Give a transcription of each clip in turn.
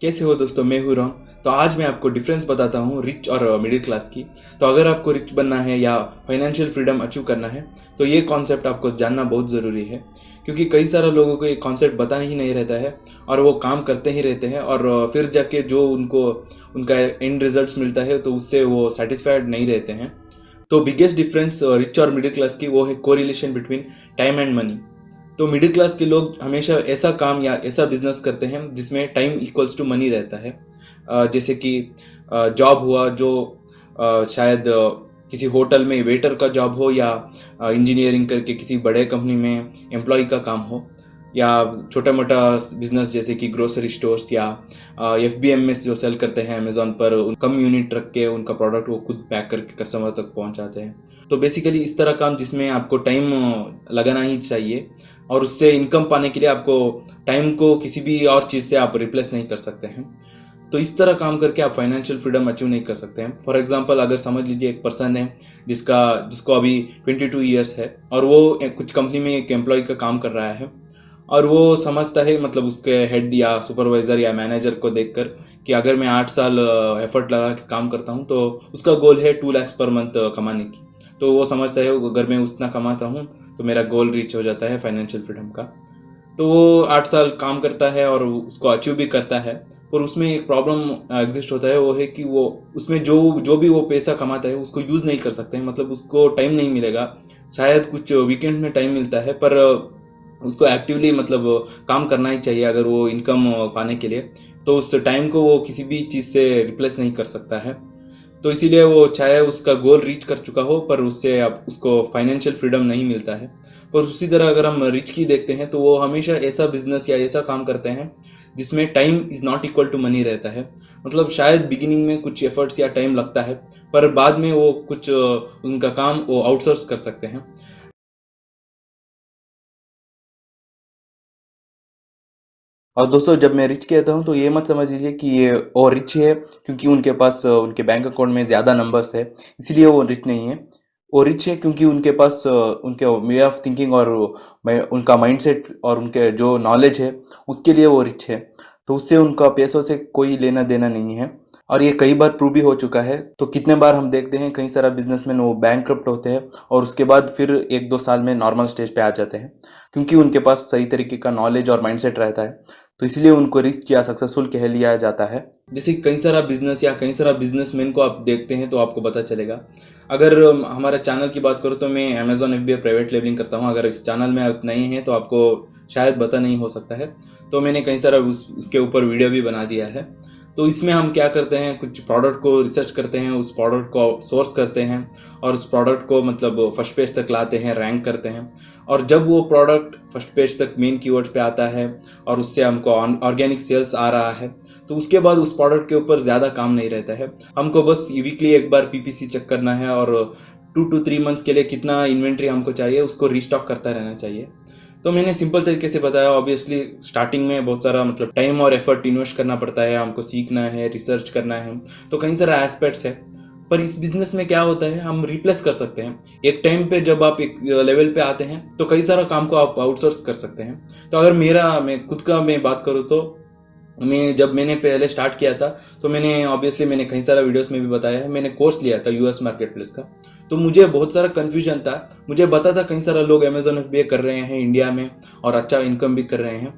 कैसे हो दोस्तों, मैं हूँ रॉन। तो आज मैं आपको डिफरेंस बताता हूँ रिच और मिडिल क्लास की। तो अगर आपको रिच बनना है या फाइनेंशियल फ्रीडम अचीव करना है तो ये कॉन्सेप्ट आपको जानना बहुत ज़रूरी है, क्योंकि कई सारे लोगों को ये कॉन्सेप्ट पता ही नहीं रहता है और वो काम करते ही रहते हैं और फिर जाके जो उनको उनका एंड रिजल्ट्स मिलता है तो उससे वो सेटिस्फाइड नहीं रहते हैं। तो बिगेस्ट डिफरेंस रिच और मिडिल क्लास की वो है correlation between time and money. तो मिडिल क्लास के लोग हमेशा ऐसा काम या ऐसा बिजनेस करते हैं जिसमें टाइम इक्वल्स टू मनी रहता है। जैसे कि जॉब हुआ जो शायद किसी होटल में वेटर का जॉब हो, या इंजीनियरिंग करके किसी बड़े कंपनी में एम्प्लॉय का काम हो, या छोटा मोटा बिजनेस जैसे कि ग्रोसरी स्टोर्स या FBM में जो सेल करते हैं अमेजोन पर, कम यूनिट रख के उनका प्रोडक्ट वो खुद पैक करके कस्टमर तक पहुंचाते हैं। तो बेसिकली इस तरह काम जिसमें आपको टाइम लगाना ही चाहिए और उससे इनकम पाने के लिए आपको टाइम को किसी भी और चीज़ से आप रिप्लेस नहीं कर सकते हैं। तो इस तरह काम करके आप फाइनेंशियल फ्रीडम अचीव नहीं कर सकते हैं। फॉर एग्जांपल, अगर समझ लीजिए एक पर्सन है जिसको अभी 22 ईयर्स है और वो कुछ कंपनी में एक एम्प्लॉय का काम कर रहा है और वो समझता है, मतलब उसके हेड या सुपरवाइजर या मैनेजर को देखकर, कि अगर मैं 8 साल एफर्ट लगा के काम करता हूँ तो उसका गोल है 2 लाख पर मंथ कमाने की। तो वो समझता है अगर मैं उतना कमाता हूँ तो मेरा गोल रीच हो जाता है फाइनेंशियल फ्रीडम का। तो वो 8 साल काम करता है और उसको अचीव भी करता है। पर उसमें एक प्रॉब्लम एग्जिस्ट होता है, वो है कि वो उसमें जो जो भी वो पैसा कमाता है उसको यूज़ नहीं कर सकते हैं, मतलब उसको टाइम नहीं मिलेगा। शायद कुछ वीकेंड में टाइम मिलता है, पर उसको एक्टिवली मतलब काम करना ही चाहिए अगर वो इनकम पाने के लिए। तो उस टाइम को वो किसी भी चीज़ से रिप्लेस नहीं कर सकता है। तो इसीलिए वो चाहे उसका गोल रीच कर चुका हो पर उससे अब उसको फाइनेंशियल फ्रीडम नहीं मिलता है। पर उसी तरह अगर हम रिच की देखते हैं तो वो हमेशा ऐसा बिजनेस या ऐसा काम करते हैं जिसमें time is not equal to money रहता है। मतलब शायद बिगिनिंग में कुछ एफर्ट्स या टाइम लगता है, पर बाद में वो कुछ उनका काम वो आउटसोर्स कर सकते हैं। और दोस्तों, जब मैं रिच कहता हूँ तो ये मत समझ लीजिए कि ये और रिच है क्योंकि उनके पास उनके बैंक अकाउंट में ज़्यादा नंबर्स है इसलिए वो रिच नहीं है। वो रिच है क्योंकि उनके पास उनके वे ऑफ थिंकिंग और उनका माइंडसेट और उनके जो नॉलेज है उसके लिए वो रिच है। तो उससे उनका पैसों से कोई लेना देना नहीं है। और ये कई बार प्रूव भी हो चुका है। तो कितने बार हम देखते हैं कई सारा बिजनेसमैन वो बैंकरप्ट होते हैं और उसके बाद फिर 1-2 साल में नॉर्मल स्टेज पे आ जाते हैं, क्योंकि उनके पास सही तरीके का नॉलेज और माइंडसेट रहता है। तो इसलिए उनको रिस्क या सक्सेसफुल कह लिया जाता है। जैसे कई सारा बिजनेस या कई सारा बिजनेसमैन को आप देखते हैं तो आपको पता चलेगा। अगर हमारे चैनल की बात करूँ तो मैं अमेजॉन FBA प्राइवेट लेबलिंग करता हूँ। अगर इस चैनल में आप नए हैं तो आपको शायद पता नहीं हो सकता है। तो मैंने कई सारा उसके ऊपर वीडियो भी बना दिया है। तो इसमें हम क्या करते हैं, कुछ प्रोडक्ट को रिसर्च करते हैं, उस प्रोडक्ट को सोर्स करते हैं और उस प्रोडक्ट को मतलब फर्स्ट पेज तक लाते हैं, रैंक करते हैं। और जब वो प्रोडक्ट फर्स्ट पेज तक मेन कीवर्ड पे आता है और उससे हमको ऑर्गेनिक सेल्स आ रहा है, तो उसके बाद उस प्रोडक्ट के ऊपर ज़्यादा काम नहीं रहता है। हमको बस वीकली एक बार PPC चेक करना है और 2 to 3 मंथ्स के लिए कितना इन्वेंट्री हमको चाहिए उसको रीस्टॉक करता रहना चाहिए। तो मैंने सिंपल तरीके से बताया। ऑब्वियसली स्टार्टिंग में बहुत सारा मतलब टाइम और एफर्ट इन्वेस्ट करना पड़ता है, हमको सीखना है, रिसर्च करना है, तो कई सारा एस्पेक्ट्स है। पर इस बिजनेस में क्या होता है, हम रिप्लेस कर सकते हैं। एक टाइम पे जब आप एक लेवल पे आते हैं तो कई सारा काम को आप आउटसोर्स कर सकते हैं। तो अगर मैं खुद का मैं बात करूँ तो जब मैंने पहले स्टार्ट किया था तो मैंने कई सारा वीडियोस में भी बताया है, मैंने कोर्स लिया था US मार्केट प्लेस का। तो मुझे बहुत सारा कन्फ्यूजन था। मुझे पता था कई सारा लोग अमेजोन FBA कर रहे हैं इंडिया में और अच्छा इनकम भी कर रहे हैं।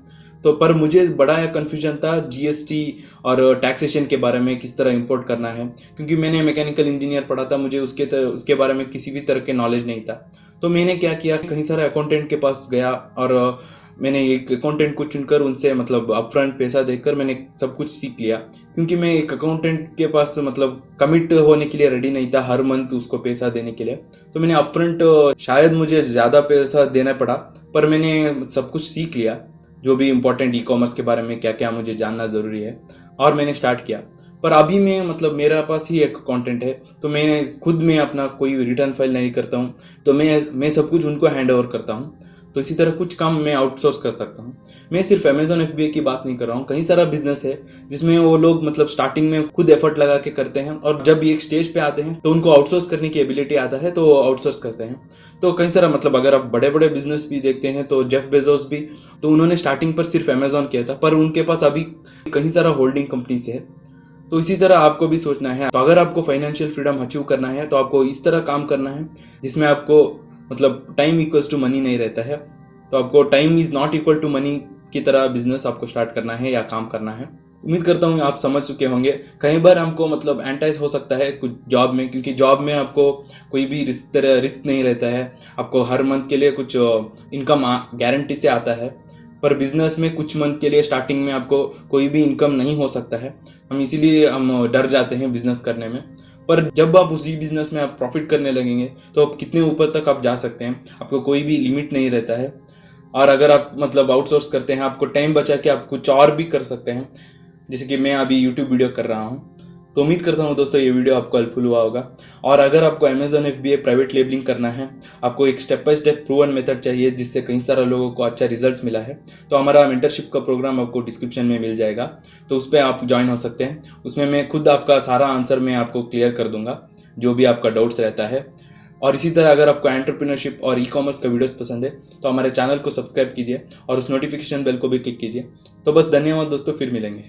तो पर मुझे बड़ा कन्फ्यूजन था GST और टैक्सेशन के बारे में, किस तरह इंपोर्ट करना है, क्योंकि मैंने मैकेनिकल इंजीनियर पढ़ा था, मुझे उसके बारे में किसी भी तरह के नॉलेज नहीं था। तो मैंने क्या किया, कई सारे अकाउंटेंट के पास गया और मैंने एक अकाउंटेंट को चुनकर उनसे मतलब अपफ्रंट पैसा देकर मैंने सब कुछ सीख लिया, क्योंकि मैं एक अकाउंटेंट के पास मतलब कमिट होने के लिए रेडी नहीं था हर मंथ उसको पैसा देने के लिए। तो मैंने अपफ्रंट शायद मुझे ज़्यादा पैसा देना पड़ा, पर मैंने सब कुछ सीख लिया, जो भी इम्पोर्टेंट E-कॉमर्स के बारे में क्या क्या मुझे जानना ज़रूरी है, और मैंने स्टार्ट किया। पर अभी मैं मतलब मेरा पास ही एक अकाउंटेंट है, तो मैं खुद में अपना कोई रिटर्न फाइल नहीं करता हूँ। तो मैं सब कुछ उनको हैंड ओवर करता हूँ। तो इसी तरह कुछ काम मैं आउटसोर्स कर सकता हूँ। मैं सिर्फ अमेजॉन FBA की बात नहीं कर रहा हूँ, कई सारा बिजनेस है जिसमें वो लोग मतलब स्टार्टिंग में खुद एफर्ट लगा के करते हैं और जब ये एक स्टेज पे आते हैं तो उनको आउटसोर्स करने की एबिलिटी आता है तो वो आउटसोर्स करते हैं। तो कई सारा मतलब अगर आप बड़े बड़े बिजनेस भी देखते हैं तो जेफ बेजोस भी, तो उन्होंने स्टार्टिंग पर सिर्फ अमेजॉन किया था, पर उनके पास अभी कई सारा होल्डिंग कंपनीज है। तो इसी तरह आपको भी सोचना है। तो अगर आपको फाइनेंशियल फ्रीडम अचीव करना है तो आपको इस तरह काम करना है जिसमें आपको मतलब टाइम इक्वल्स टू मनी नहीं रहता है। तो आपको time is not equal to money की तरह बिजनेस आपको स्टार्ट करना है या काम करना है। उम्मीद करता हूँ आप समझ चुके होंगे। कई बार हमको मतलब एंटाइज हो सकता है कुछ जॉब में, क्योंकि जॉब में आपको कोई भी रिस्क नहीं रहता है, आपको हर मंथ के लिए कुछ इनकम गारंटी से आता है। पर बिजनेस में कुछ मंथ के लिए स्टार्टिंग में आपको कोई भी इनकम नहीं हो सकता है, हम इसीलिए हम डर जाते हैं बिजनेस करने में। पर जब आप उसी बिजनेस में आप प्रॉफिट करने लगेंगे तो आप कितने ऊपर तक आप जा सकते हैं, आपको कोई भी लिमिट नहीं रहता है। और अगर आप मतलब आउटसोर्स करते हैं, आपको टाइम बचा के आप कुछ और भी कर सकते हैं, जैसे कि मैं अभी यूट्यूब वीडियो कर रहा हूँ। तो उम्मीद करता हूँ दोस्तों ये वीडियो आपको हेल्पफुल हुआ होगा। और अगर आपको अमेजॉन FBA प्राइवेट लेबलिंग करना है, आपको एक step by step proven method चाहिए जिससे कई सारा लोगों को अच्छा रिजल्ट्स मिला है, तो हमारा मेंटरशिप का प्रोग्राम आपको डिस्क्रिप्शन में मिल जाएगा, तो उस पर आप ज्वाइन हो सकते हैं। उसमें मैं खुद आपका सारा आंसर मैं आपको क्लियर कर दूंगा, जो भी आपका डाउट्स रहता है। और इसी तरह अगर आपको एंटरप्रेन्योरशिप और ई-कॉमर्स का वीडियोस पसंद है तो हमारे चैनल को सब्सक्राइब कीजिए और उस नोटिफिकेशन बेल को भी क्लिक कीजिए। तो बस धन्यवाद दोस्तों, फिर मिलेंगे।